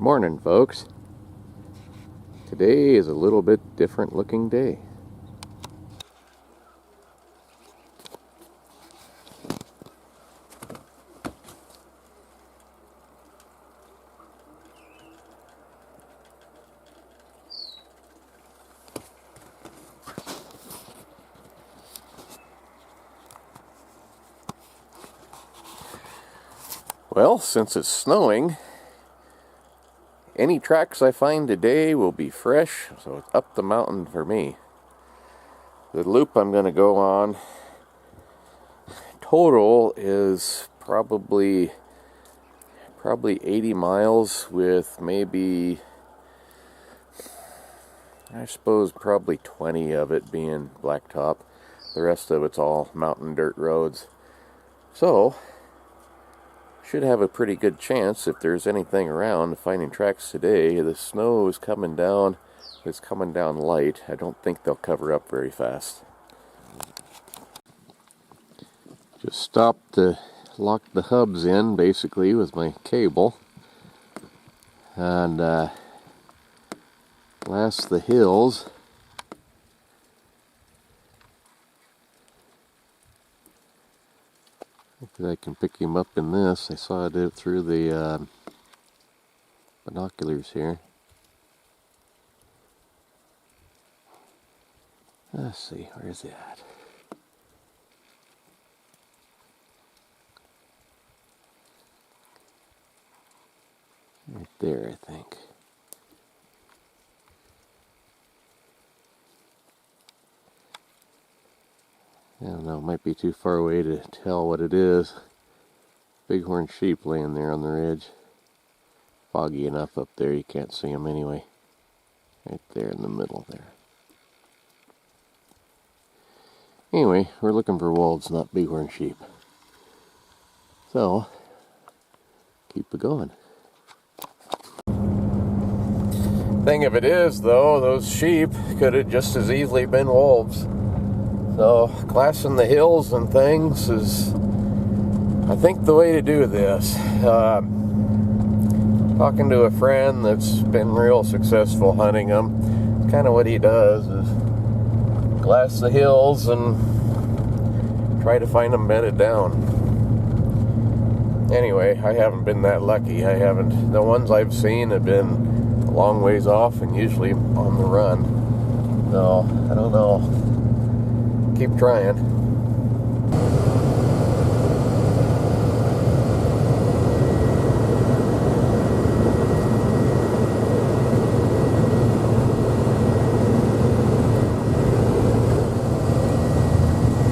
Morning, folks. Today is a little bit different looking day. Well, since it's snowing, any tracks I find today will be fresh, so it's up the mountain for me. The loop I'm going to go on total is probably 80 miles with maybe, I suppose, probably 20 of it being blacktop. The rest of it's all mountain dirt roads. So, should have a pretty good chance, if there's anything around, finding tracks today. The snow is coming down. It's coming down light. I don't think they'll cover up very fast. Just stopped to lock the hubs in, basically, with my cable. And blast the hills. Hopefully I can pick him up in this. I saw it through the binoculars here. Let's see, where is he at? Right there, I think. I don't know, it might be too far away to tell what it is. Bighorn sheep laying there on the ridge. Foggy enough up there, you can't see them anyway. Right there in the middle there. Anyway, we're looking for wolves, not bighorn sheep. So, keep it going. Thing of it is, though, those sheep could have just as easily been wolves. So, glassing the hills and things is, I think, the way to do this. Talking to a friend that's been real successful hunting them, kind of what he does is glass the hills and try to find them bedded down. Anyway, I haven't been that lucky. The ones I've seen have been a long ways off and usually on the run. So, I don't know. Keep trying.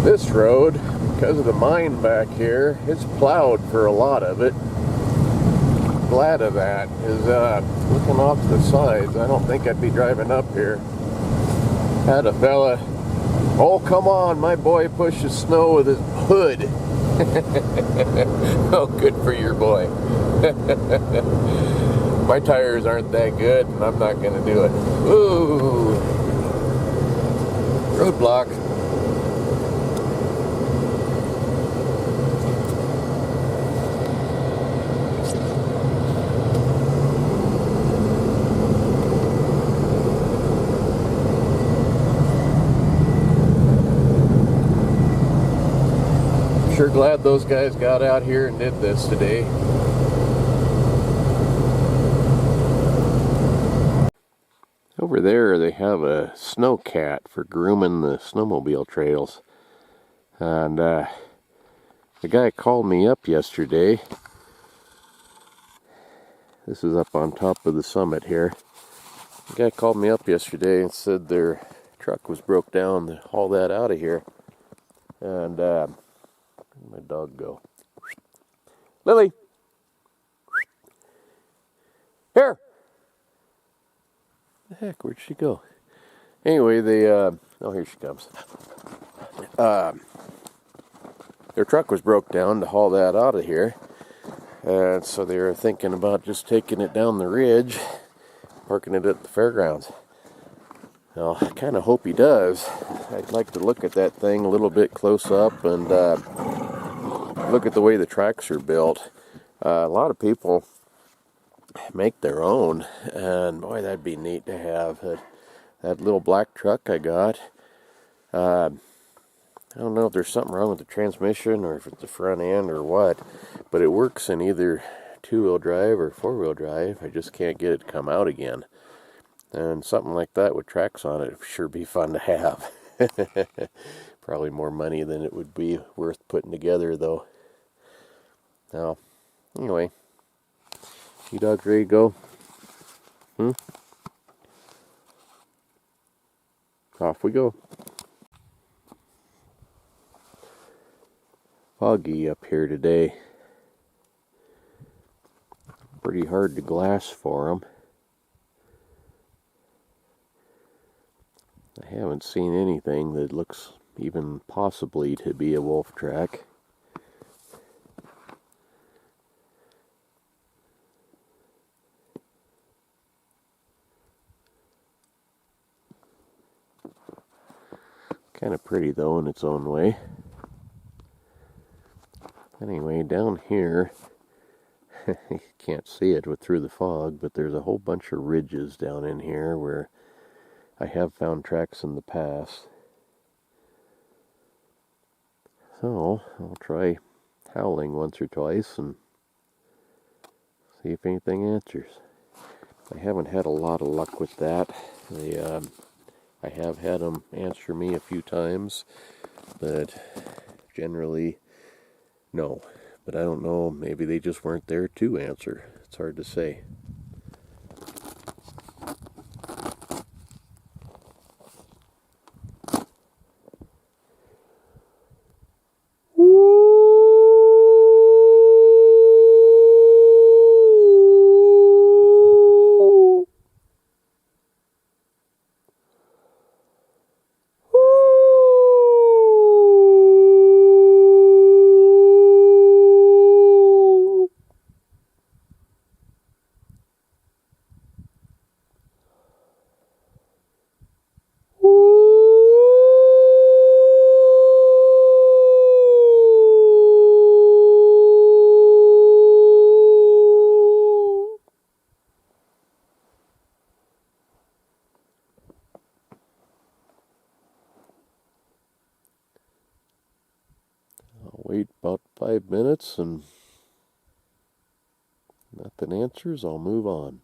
This road, because of the mine back here, it's plowed for a lot of it. Glad of that. Is looking off the sides, I don't think I'd be driving up here. Had a fella, oh come on, my boy pushes snow with his hood. Oh, good for your boy. My tires aren't that good and I'm not going to do it. Ooh, roadblock. Sure glad those guys got out here and did this today. Over there they have a snowcat for grooming the snowmobile trails. And the guy called me up yesterday. This is up on top of the summit here. The guy called me up yesterday and said their truck was broke down to haul that out of here. And where'd my dog go? Lily! Here! The heck, where'd she go? Anyway, oh, here she comes. Their truck was broke down to haul that out of here. And so they were thinking about just taking it down the ridge, parking it at the fairgrounds. Well, I kind of hope he does. I'd like to look at that thing a little bit close up and look at the way the tracks are built. A lot of people make their own. And boy, that'd be neat to have. That little black truck I got. I don't know if there's something wrong with the transmission or if it's the front end or what, but it works in either two-wheel drive or four-wheel drive. I just can't get it to come out again. And something like that with tracks on it would sure be fun to have. Probably more money than it would be worth putting together, though. Now, anyway, you dogs ready to go? Off we go. Foggy up here today. Pretty hard to glass for them. I haven't seen anything that looks even possibly to be a wolf track. Kind of pretty though in its own way. Anyway, down here, you can't see it through the fog, but there's a whole bunch of ridges down in here where I have found tracks in the past. So, I'll try howling once or twice and see if anything answers. I haven't had a lot of luck with that. I have had them answer me a few times, but generally, no. But I don't know, maybe they just weren't there to answer. It's hard to say. Wait about 5 minutes, and nothing answers, I'll move on.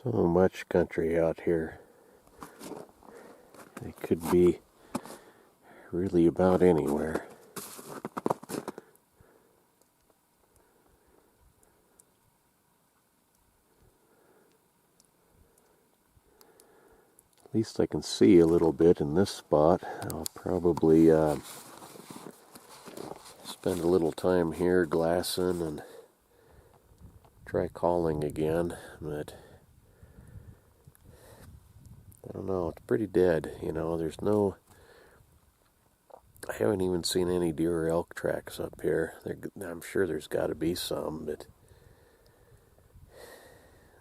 So much country out here. It could be really about anywhere. At least I can see a little bit in this spot. I'll probably spend a little time here glassing and try calling again, but I don't know, it's pretty dead, there's no, I haven't even seen any deer or elk tracks up here. I'm sure there's got to be some, but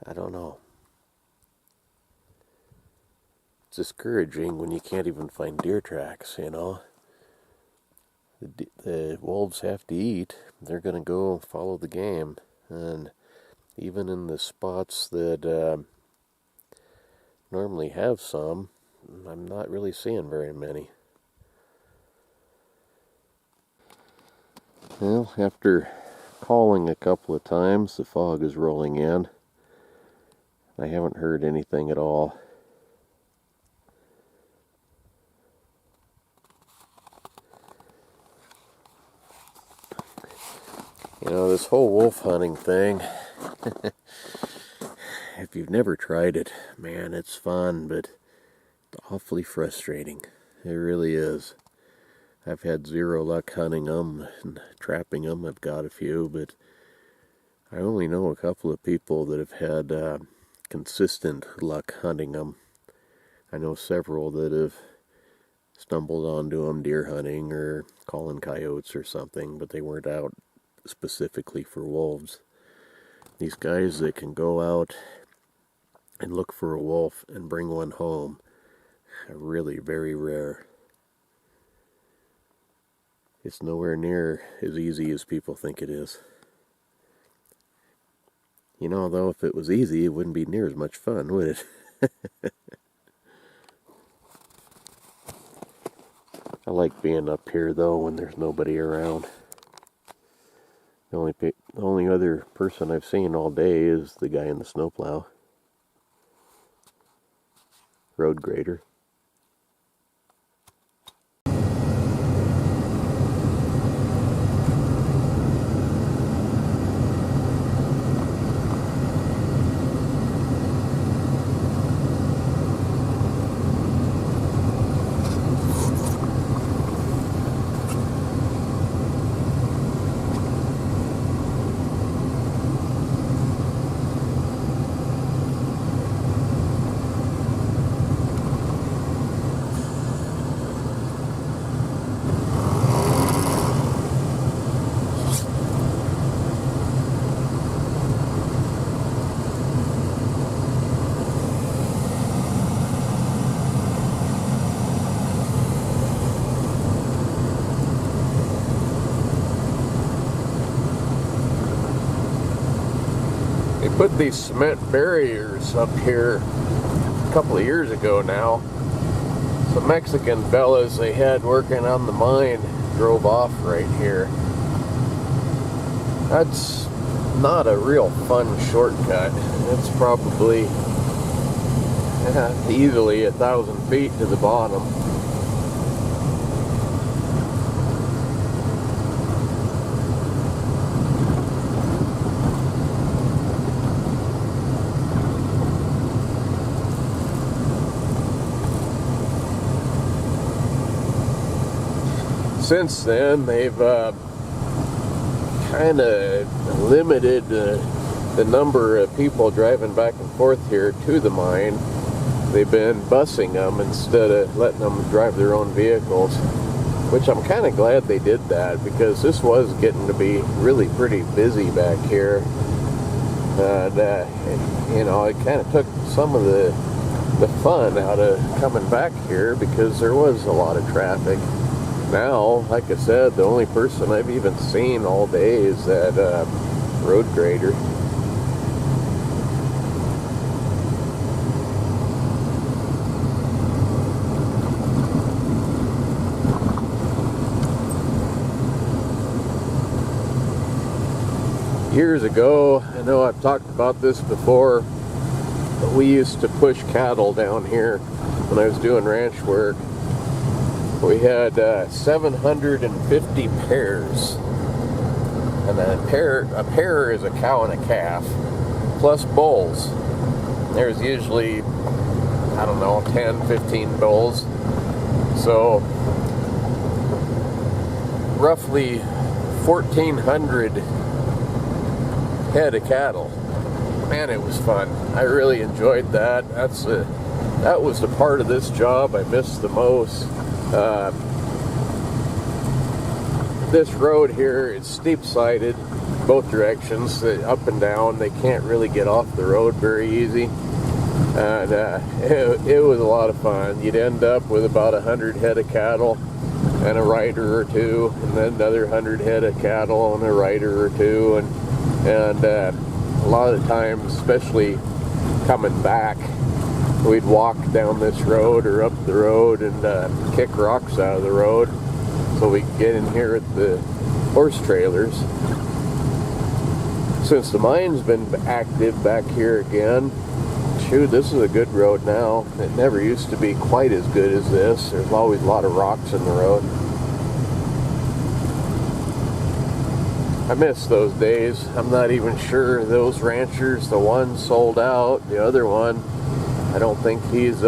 I don't know. It's discouraging when you can't even find deer tracks, The wolves have to eat. They're going to go follow the game, and even in the spots that normally have some, I'm not really seeing very many. Well, after calling a couple of times, the fog is rolling in. I haven't heard anything at all. This whole wolf hunting thing, if you've never tried it, man, it's fun, but it's awfully frustrating. It really is. I've had zero luck hunting them and trapping them. I've got a few, but I only know a couple of people that have had consistent luck hunting them. I know several that have stumbled onto them deer hunting or calling coyotes or something, but they weren't out specifically for wolves. These guys that can go out and look for a wolf and bring one home are really very rare. It's nowhere near as easy as people think it is. You know, though, if it was easy, it wouldn't be near as much fun, would it? I like being up here, though, when there's nobody around. The only other person I've seen all day is the guy in the snowplow. Road grader. They put these cement barriers up here a couple of years ago now. Some Mexican fellas they had working on the mine drove off right here. That's not a real fun shortcut. It's probably easily 1,000 feet to the bottom. Since then, they've kind of limited the number of people driving back and forth here to the mine. They've been busing them instead of letting them drive their own vehicles, which I'm kind of glad they did that, because this was getting to be really pretty busy back here. And, you know, it kind of took some of the fun out of coming back here because there was a lot of traffic. Now, like I said, the only person I've even seen all day is that road grader. Years ago, I know I've talked about this before, but we used to push cattle down here when I was doing ranch work. We had 750 pairs, and a pair is a cow and a calf, plus bulls. There's usually, I don't know, 10, 15 bulls. So roughly 1,400 head of cattle. Man, it was fun. I really enjoyed that. That was the part of this job I missed the most. This road here is steep-sided, both directions, up and down. They can't really get off the road very easy, and it was a lot of fun. You'd end up with about 100 head of cattle and a rider or two, and then another 100 head of cattle and a rider or two, and a lot of times, especially coming back, we'd walk down this road or up the road and kick rocks out of the road so we could get in here at the horse trailers. Since the mine's been active back here again, shoot, this is a good road now. It never used to be quite as good as this. There's always a lot of rocks in the road. I miss those days. I'm not even sure those ranchers, the one sold out, the other one, I don't think he's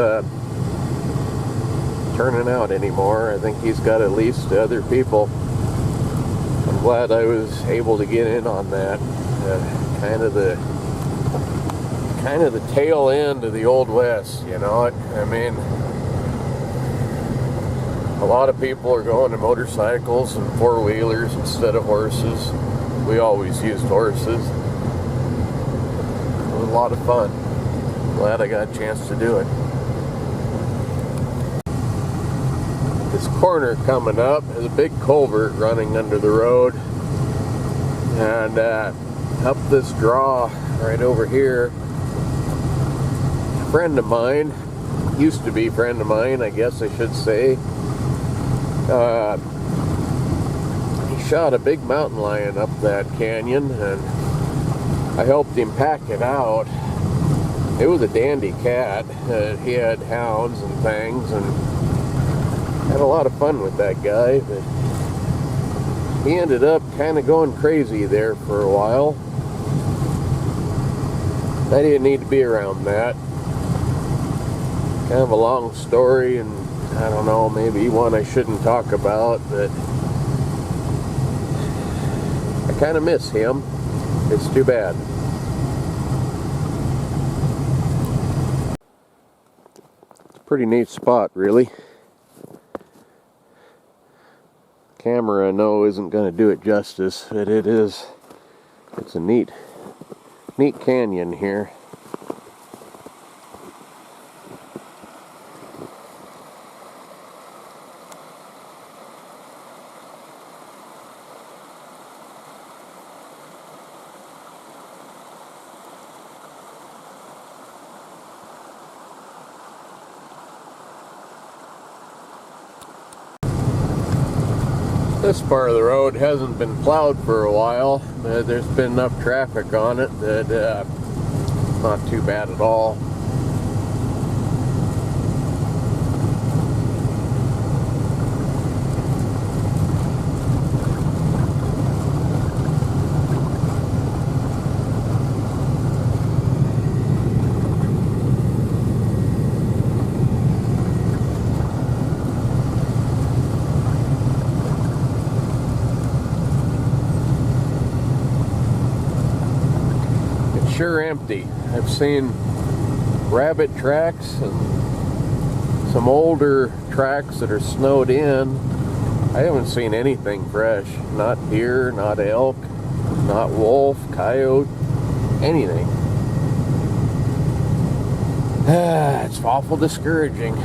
turning out anymore. I think he's got at least to other people. I'm glad I was able to get in on that. kind of the tail end of the Old West, you know. I mean, a lot of people are going to motorcycles and four-wheelers instead of horses. We always used horses. It was a lot of fun. Glad I got a chance to do it. This corner coming up is a big culvert running under the road, and up this draw right over here, a friend of mine, used to be a friend of mine, I guess I should say, he shot a big mountain lion up that canyon, and I helped him pack it out. It was a dandy cat. He had hounds and things, and had a lot of fun with that guy, but he ended up kind of going crazy there for a while. I didn't need to be around that. Kind of a long story, and I don't know, maybe one I shouldn't talk about, but I kind of miss him. It's too bad. It's a pretty neat spot, really. Camera, I know, isn't going to do it justice, but it's a neat canyon here. This part of the road hasn't been plowed for a while, but there's been enough traffic on it that not too bad at all. Sure empty. I've seen rabbit tracks and some older tracks that are snowed in. I haven't seen anything fresh. Not deer, not elk, not wolf, coyote, anything. It's awful discouraging.